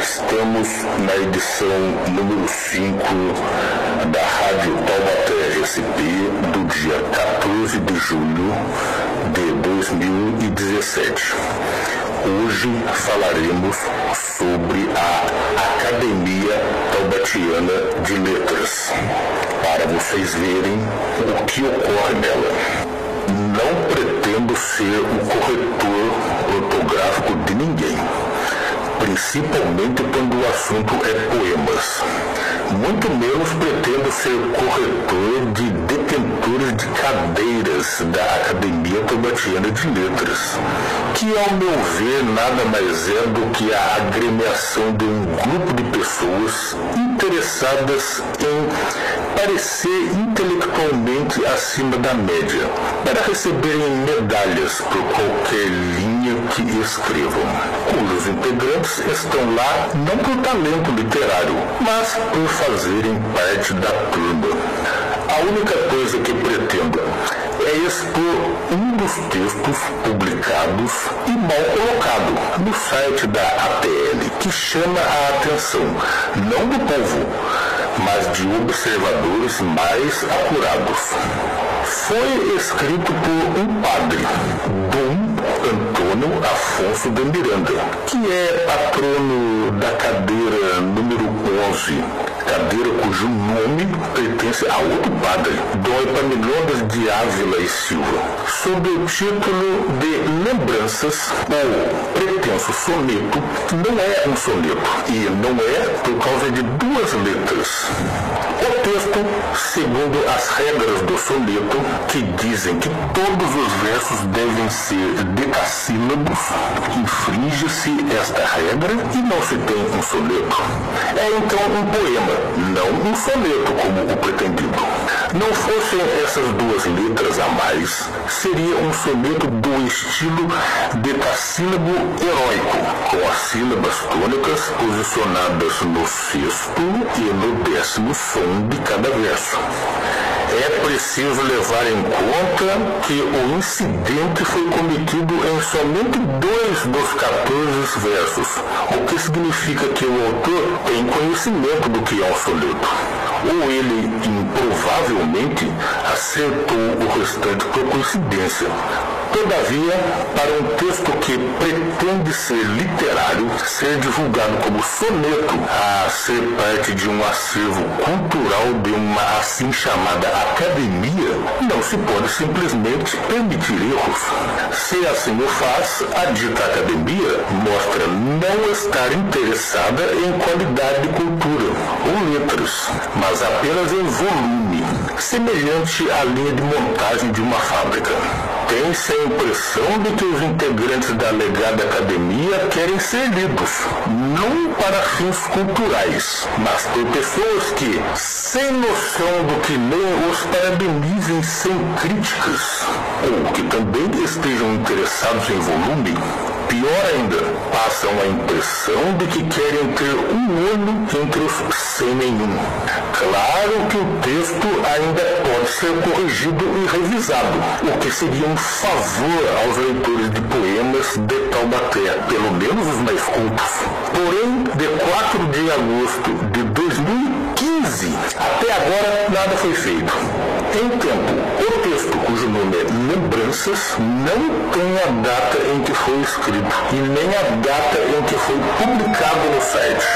Estamos na edição número 5 da Rádio Taubaté SP do dia 14 de julho de 2017. Hoje falaremos sobre a Academia Taubatiana de Letras, para vocês verem o que ocorre nela. Não pretendo ser o corretor ortográfico de ninguém, principalmente quando o assunto é poemas. Muito menos pretendo ser corretor de detentores de cadeiras da Academia Taubatiana de Letras, que, ao meu ver, nada mais é do que a agremiação de um grupo de pessoas interessadas em parecer intelectualmente acima da média, para receberem medalhas por qualquer linha que escrevam, cujos integrantes estão lá não por talento literário, mas por fazerem parte da turma. A única coisa que pretendo é expor um dos textos publicados e mal colocado no site da ATL, que chama a atenção não do povo, mas de observadores mais acurados. Foi escrito por um padre, Dom Antônio Afonso de Miranda, que é patrono da cadeira número 11, cadeira cujo nome pertence a outro padre, Dom Epaminondas de Ávila e Silva, sob o título de Lembranças. O pretenso soneto não é um soneto, e não é por causa de duas letras. O texto, segundo as regras do soneto, que dizem que todos os versos devem ser decassílabos, infringe-se esta regra e não se tem um soneto. É então um poema, não um soneto como o pretendido. Não fossem essas duas letras a mais, seria um soneto do estilo decassílabo heróico, com as sílabas tônicas posicionadas no sexto e no 10º som de cada verso. É preciso levar em conta que o incidente foi cometido em somente 2 dos 14 versos, o que significa que o autor tem conhecimento do que é um soneto. Ou ele, improvavelmente, acertou o restante por coincidência. Todavia, para um texto que pretende ser literário, ser divulgado como soneto, a ser parte de um acervo cultural de uma assim chamada academia, não se pode simplesmente permitir erros. Se assim o faz, a dita academia mostra não estar interessada em qualidade de cultura ou letras, mas apenas em volume, semelhante à linha de montagem de uma fábrica. Tem-se a impressão de que os integrantes da alegada academia querem ser lidos, não para fins culturais, mas por pessoas que, sem noção do que leem, os parabenizem sem críticas, ou que também estejam interessados em volume. Pior ainda, passam a impressão de que querem ter um olho entre os sem nenhum. Claro que o texto ainda pode ser corrigido e revisado, o que seria um favor aos leitores de poemas de Taubaté, pelo menos os mais cultos. Porém, de 4 de agosto de 2015 até agora nada foi feito. Em tempo, o texto, cujo nome é Lembranças, não tem a data em que foi escrito e nem a data em que foi publicado no site.